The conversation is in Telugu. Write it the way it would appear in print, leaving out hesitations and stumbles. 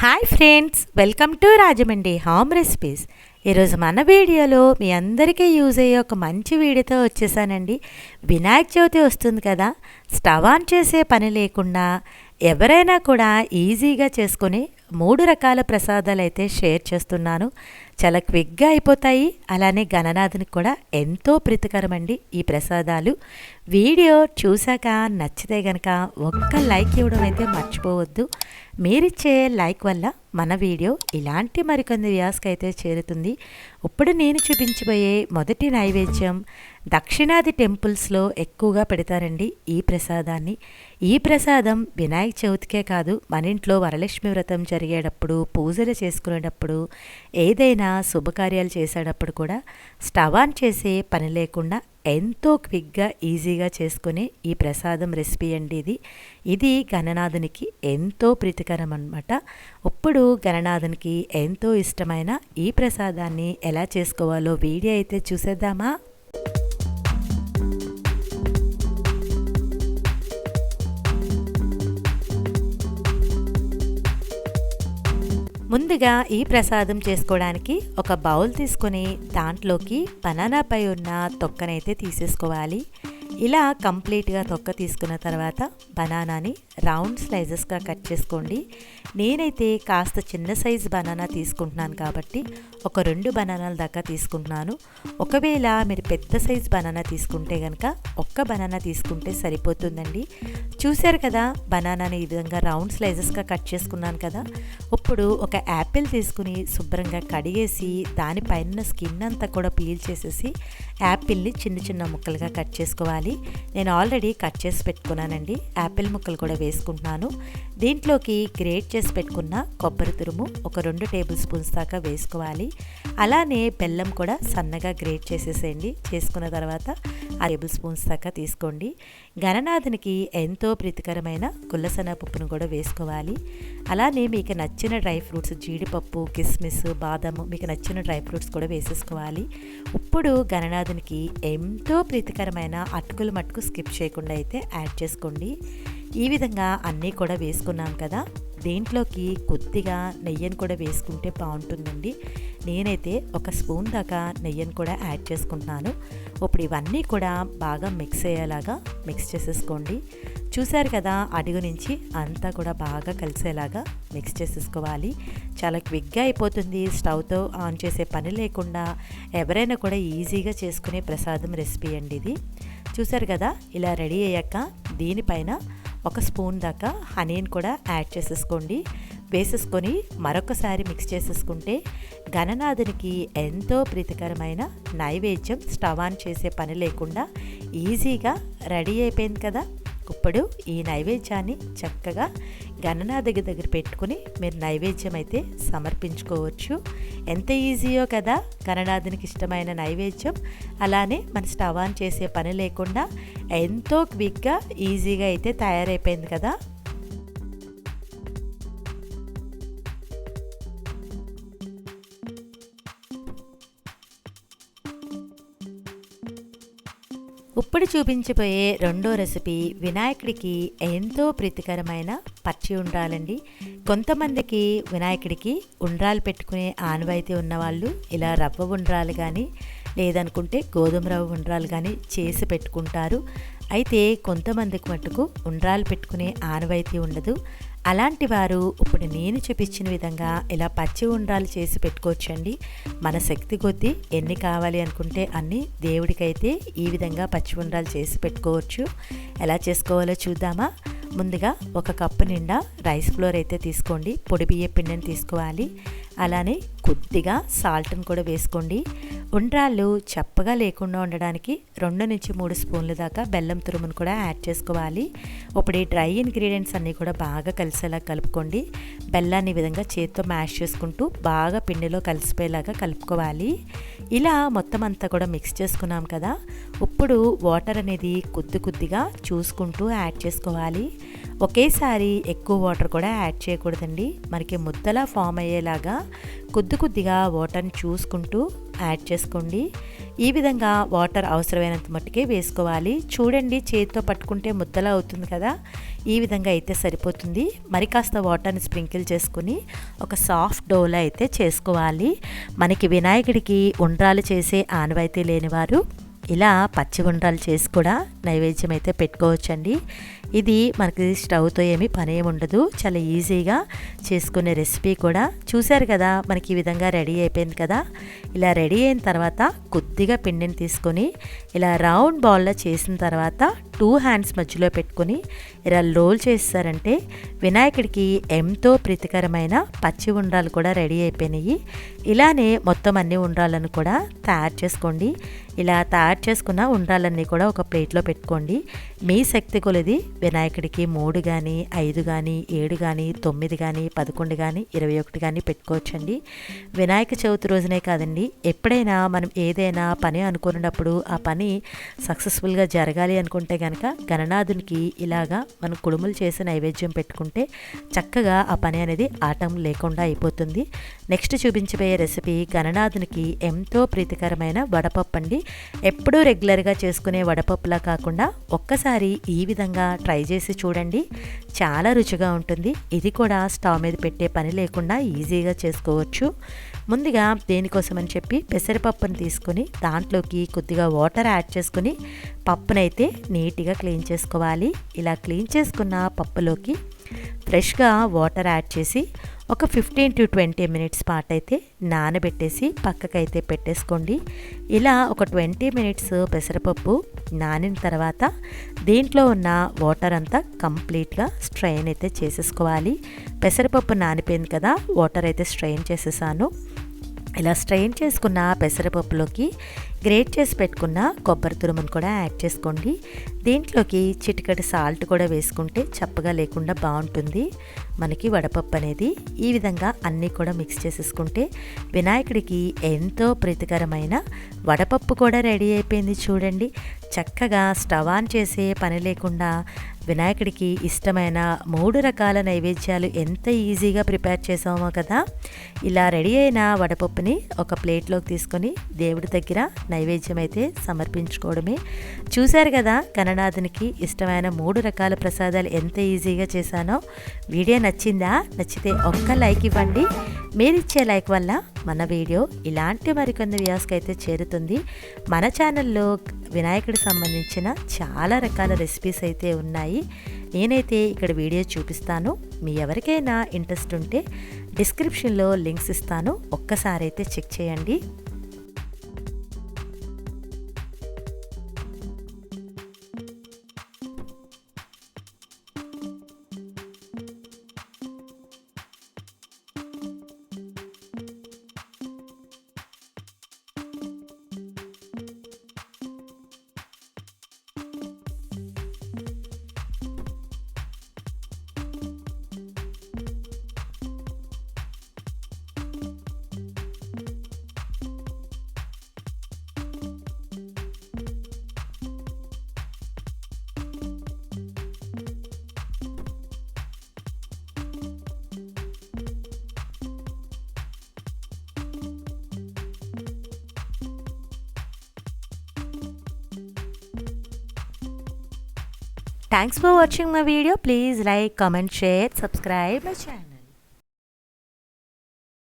Hi friends, welcome to Rajahmundry home recipes. ఈరోజు మన వీడియోలో మీ అందరికీ యూజ్ అయ్యే ఒక మంచి వీడియోతో వచ్చేసానండి. వినాయక చవితి వస్తుంది కదా, స్టవ్ ఆన్ చేసే పని లేకుండా ఎవరైనా కూడా ఈజీగా చేసుకొని 3 రకాల ప్రసాదాలు అయితే షేర్ చేస్తున్నాను. చాలా క్విక్గా అయిపోతాయి. అలానే గణనాథునికి కూడా ఎంతో ప్రీతికరమండి ఈ ప్రసాదాలు. వీడియో చూశాక నచ్చితే కనుక ఒక్క లైక్ ఇవ్వడం అయితే మర్చిపోవద్దు. మీరిచ్చే లైక్ వల్ల మన వీడియో ఇలాంటి మరికొన్ని వ్యూస్కి అయితే చేరుతుంది. ఇప్పుడు నేను చూపించబోయే మొదటి నైవేద్యం దక్షిణాది టెంపుల్స్లో ఎక్కువగా పెడతారండి ఈ ప్రసాదాన్ని. ఈ ప్రసాదం వినాయక చవితికే కాదు, మన ఇంట్లో వరలక్ష్మి వ్రతం జరిగేటప్పుడు, పూజలు చేసుకునేటప్పుడు, ఏదైనా శుభకార్యాలు చేసేటప్పుడు కూడా స్టవ్ ఆన్ చేసే పని లేకుండా ఎంతో క్విక్గా ఈజీగా చేసుకునే ఈ ప్రసాదం రెసిపీ అండి ఇది గణనాథునికి ఎంతో ప్రీతికరం అన్నమాట. ఇప్పుడు గణనాథునికి ఎంతో ఇష్టమైన ఈ ప్రసాదాన్ని ఎలా చేసుకోవాలో వీడియో అయితే చూసేద్దామా. ముందుగా ఈ ప్రసాదం చేసుకోవడానికి ఒక బౌల్ తీసుకొని దాంట్లోకి బనానాపై ఉన్న తొక్కనైతే తీసేసుకోవాలి. ఇలా కంప్లీట్గా తొక్క తీసుకున్న తర్వాత బనానాని రౌండ్ స్లైజెస్గా కట్ చేసుకోండి. నేనైతే కాస్త చిన్న సైజు బనానా తీసుకుంటున్నాను కాబట్టి ఒక 2 బనానాల దాకా తీసుకుంటున్నాను. ఒకవేళ మీరు పెద్ద సైజు బనానా తీసుకుంటే కనుక ఒక్క బనానా తీసుకుంటే సరిపోతుందండి. చూశారు కదా, బనానాని ఈ విధంగా రౌండ్ స్లైజెస్గా కట్ చేసుకున్నాను కదా. ఇప్పుడు ఒక యాపిల్ తీసుకుని శుభ్రంగా కడిగేసి దానిపైన స్కిన్ అంతా కూడా పీల్ చేసేసి యాపిల్ని చిన్న చిన్న ముక్కలుగా కట్ చేసుకోవాలి. నేను ఆల్రెడీ కట్ చేసి పెట్టుకున్నానండి. యాపిల్ ముక్కలు కూడా వేసుకుంటున్నాను. దీంట్లోకి గ్రేట్ చేసి పెట్టుకున్న కొబ్బరి తురుము ఒక 2 టేబుల్ స్పూన్స్ దాకా వేసుకోవాలి. అలానే బెల్లం కూడా సన్నగా గ్రేట్ చేసేసేయండి. చేసుకున్న తర్వాత 1 టేబుల్ స్పూన్స్ దాకా తీసుకోండి. గణనాథునికి ఎంతో ప్రీతికరమైన గుల్లసెనగపప్పును కూడా వేసుకోవాలి. అలానే మీకు నచ్చిన డ్రై ఫ్రూట్స్, జీడిపప్పు, కిస్మిస్, బాదము, మీకు నచ్చిన డ్రై ఫ్రూట్స్ కూడా వేసేసుకోవాలి. ఇప్పుడు గణనాథునికి ఎంతో ప్రీతికరమైన అటుకులు మట్టుకు స్కిప్ చేయకుండా అయితే యాడ్ చేసుకోండి. ఈ విధంగా అన్నీ కూడా వేసుకున్నాం కదా, దీంట్లోకి కొద్దిగా నెయ్యిని కూడా వేసుకుంటే బాగుంటుందండి. నేనైతే ఒక స్పూన్ దాకా నెయ్యిని కూడా యాడ్ చేసుకుంటున్నాను. ఇప్పుడు ఇవన్నీ కూడా బాగా మిక్స్ అయ్యేలాగా మిక్స్ చేసేసుకోండి. చూశారు కదా, అడుగు నుంచి అంతా కూడా బాగా కలిసేలాగా మిక్స్ చేసేసుకోవాలి. చాలా క్విక్గా అయిపోతుంది. స్టవ్తో ఆన్ చేసే పని లేకుండా ఎవరైనా కూడా ఈజీగా చేసుకునే ప్రసాదం రెసిపీ అండి ఇది. చూశారు కదా, ఇలా రెడీ అయ్యాక దీనిపైన ఒక స్పూన్ దాకా హనీని కూడా యాడ్ చేసేసుకోండి. వేసేసుకొని మరొకసారి మిక్స్ చేసేసుకుంటే గణనాథునికి ఎంతో ప్రీతికరమైన నైవేద్యం స్టవ్ ఆన్ చేసే పని లేకుండా ఈజీగా రెడీ అయిపోయింది కదా. ఇప్పుడు ఈ నైవేద్యాన్ని చక్కగా గణనాథుడి దగ్గర పెట్టుకుని మీరు నైవేద్యం అయితే సమర్పించుకోవచ్చు. ఎంత ఈజీయో కదా గణనాథునికి ఇష్టమైన నైవేద్యం. అలానే మన స్టవ్ ఆన్ చేసే పని లేకుండా ఎంతో క్విక్గా ఈజీగా అయితే తయారైపోయింది కదా. ఇప్పుడు చూపించబోయే రెండో రెసిపీ వినాయకుడికి ఎంతో ప్రీతికరమైన పచ్చి ఉండ్రాలండి. కొంతమందికి వినాయకుడికి ఉండ్రాలు పెట్టుకునే ఆనవాయితీ ఉన్నవాళ్ళు ఇలా రవ్వ ఉండ్రాలు కానీ లేదనుకుంటే గోధుమ రవ్వ ఉండ్రాలు కానీ చేసి పెట్టుకుంటారు. అయితే కొంతమందికి మట్టుకు ఉండ్రాలు పెట్టుకునే ఆనవాయితీ ఉండదు. అలాంటి వారు ఇప్పుడు నేను చూపించిన విధంగా ఇలా పచ్చి ఉండ్రాలు చేసి పెట్టుకోవచ్చండి. మన శక్తి కొద్దీ ఎన్ని కావాలి అనుకుంటే అన్ని దేవుడికైతే ఈ విధంగా పచ్చి ఉండ్రాలు చేసి పెట్టుకోవచ్చు. ఎలా చేసుకోవాలో చూద్దామా. ముందుగా ఒక కప్పు నిండా రైస్ ఫ్లోర్ అయితే తీసుకోండి. పొడి బియ్య పిండిని తీసుకోవాలి. అలానే కొద్దిగా సాల్ట్ని కూడా వేసుకోండి. ఉండ్రాళ్ళు చప్పగా లేకుండా ఉండడానికి 2 నుంచి 3 స్పూన్ల దాకా బెల్లం తురుమును కూడా యాడ్ చేసుకోవాలి. ఇప్పుడు ఈ డ్రై ఇంగ్రీడియంట్స్ అన్నీ కూడా బాగా కలిసేలా కలుపుకోండి. బెల్లాన్ని ఈ విధంగా చేత్తో మ్యాష్ చేసుకుంటూ బాగా పిండిలో కలిసిపోయేలాగా కలుపుకోవాలి. ఇలా మొత్తం అంతా కూడా మిక్స్ చేసుకున్నాం కదా. ఇప్పుడు వాటర్ అనేది కొద్దిగా చూసుకుంటూ యాడ్ చేసుకోవాలి. ఒకేసారి ఎక్కువ వాటర్ కూడా యాడ్ చేయకూడదండి. మనకి ముద్దలా ఫామ్ అయ్యేలాగా కొద్దిగా వాటర్ని చూసుకుంటూ యాడ్ చేసుకోండి. ఈ విధంగా వాటర్ అవసరమైనంత మట్టుకే వేసుకోవాలి. చూడండి, చేతితో పట్టుకుంటే ముద్దలా అవుతుంది కదా, ఈ విధంగా అయితే సరిపోతుంది. మరి కాస్త వాటర్ని స్ప్రింకిల్ చేసుకుని ఒక సాఫ్ట్ డోలా అయితే చేసుకోవాలి. మనకి వినాయకుడికి ఉండ్రాలు చేసే ఆనవాయితీ లేనివారు ఇలా పచ్చి ఉండ్రాలు చేసి కూడా నైవేద్యం అయితే పెట్టుకోవచ్చండి. ఇది మనకి స్టవ్తో ఏమీ పని ఏమి ఉండదు, చాలా ఈజీగా చేసుకునే రెసిపీ కూడా. చూశారు కదా, మనకి ఈ విధంగా రెడీ అయిపోయింది కదా. ఇలా రెడీ అయిన తర్వాత కొద్దిగా పిండిని తీసుకొని ఇలా రౌండ్ బాల్లో చేసిన తర్వాత 2 హ్యాండ్స్ మధ్యలో పెట్టుకొని ఇలా రోల్ చేస్తారంటే వినాయకుడికి ఎంతో ప్రీతికరమైన పచ్చి ఉండ్రాలు కూడా రెడీ అయిపోయినాయి. ఇలానే మొత్తం అన్ని ఉండ్రాలను కూడా తయారు చేసుకోండి. ఇలా తయారు చేసుకున్న ఉండ్రాలన్నీ కూడా ఒక ప్లేట్లో పెట్టుకోండి. మీ శక్తి కొలది వినాయకుడికి 3 కానీ 5 కానీ 7 కానీ 9 కానీ 11 కానీ 21 కానీ పెట్టుకోవచ్చండి. వినాయక చవితి రోజునే కాదండి, ఎప్పుడైనా మనం ఏదైనా పని అనుకున్నప్పుడు ఆ పని సక్సెస్ఫుల్గా జరగాలి అనుకుంటే కనుక గణనాథునికి ఇలాగా మనం కుడుములు చేసి నైవేద్యం పెట్టుకుంటే చక్కగా ఆ పని అనేది ఆటం లేకుండా అయిపోతుంది. నెక్స్ట్ చూపించబోయే రెసిపీ గణనాథునికి ఎంతో ప్రీతికరమైన వడపప్పు అండి. ఎప్పుడూ రెగ్యులర్గా చేసుకునే వడపప్పులా కాకుండా ఒక్కసారి ఈ విధంగా ట్రై చేసి చూడండి, చాలా రుచిగా ఉంటుంది. ఇది కూడా స్టవ్ మీద పెట్టే పని లేకుండా ఈజీగా చేసుకోవచ్చు. ముందుగా దేనికోసమని చెప్పి పెసరపప్పును తీసుకొని దాంట్లోకి కొద్దిగా వాటర్ యాడ్ చేసుకుని పప్పునైతే నీట్గా క్లీన్ చేసుకోవాలి. ఇలా క్లీన్ చేసుకున్న పప్పులోకి ఫ్రెష్గా వాటర్ యాడ్ చేసి ఒక 15 to 20 మినిట్స్ పాటు అయితే నానబెట్టేసి పక్కకైతే పెట్టేసుకోండి. ఇలా ఒక 20 మినిట్స్ పెసరపప్పు నానిన తర్వాత దీంట్లో ఉన్న వాటర్ అంతా కంప్లీట్గా స్ట్రెయిన్ అయితే చేసేసుకోవాలి. పెసరపప్పు నానిపోయింది కదా, వాటర్ అయితే స్ట్రెయిన్ చేసేసాను. ఇలా స్ట్రెయిన్ చేసుకున్న పెసరపప్పులోకి గ్రేట్ చేసి పెట్టుకున్న కొబ్బరి తురుమును కూడా యాడ్ చేసుకోండి. దీంట్లోకి చిటికెడు సాల్ట్ కూడా వేసుకుంటే చప్పగా లేకుండా బాగుంటుంది మనకి వడపప్పు అనేది. ఈ విధంగా అన్నీ కూడా మిక్స్ చేసేసుకుంటే వినాయకుడికి ఎంతో ప్రీతికరమైన వడపప్పు కూడా రెడీ అయిపోయింది. చూడండి, చక్కగా స్టవ్ ఆన్ చేసే పని లేకుండా వినాయకుడికి ఇష్టమైన 3 రకాల నైవేద్యాలు ఎంత ఈజీగా ప్రిపేర్ చేసామో కదా. ఇలా రెడీ అయిన వడపప్పుని ఒక ప్లేట్లోకి తీసుకొని దేవుడి దగ్గర నైవేద్యం అయితే సమర్పించుకోవడమే. చూశారు కదా, గణనాథునికి ఇష్టమైన 3 రకాల ప్రసాదాలు ఎంత ఈజీగా చేశానో. వీడియో నచ్చిందా? నచ్చితే ఒక్క లైక్ ఇవ్వండి. మీరిచ్చే లైక్ వల్ల మన వీడియో ఇలాంటి మరికొన్ని వ్యూస్కి అయితే చేరుతుంది. మన ఛానల్లో వినాయకుడికి సంబంధించిన చాలా రకాల రెసిపీస్ అయితే ఉన్నాయి. నేనైతే ఇక్కడ వీడియో చూపిస్తాను. మీ ఎవరికైనా ఇంట్రెస్ట్ ఉంటే డిస్క్రిప్షన్లో లింక్స్ ఇస్తాను, ఒక్కసారి అయితే చెక్ చేయండి. Thanks for watching my video. Please like, comment, share, subscribe my channel.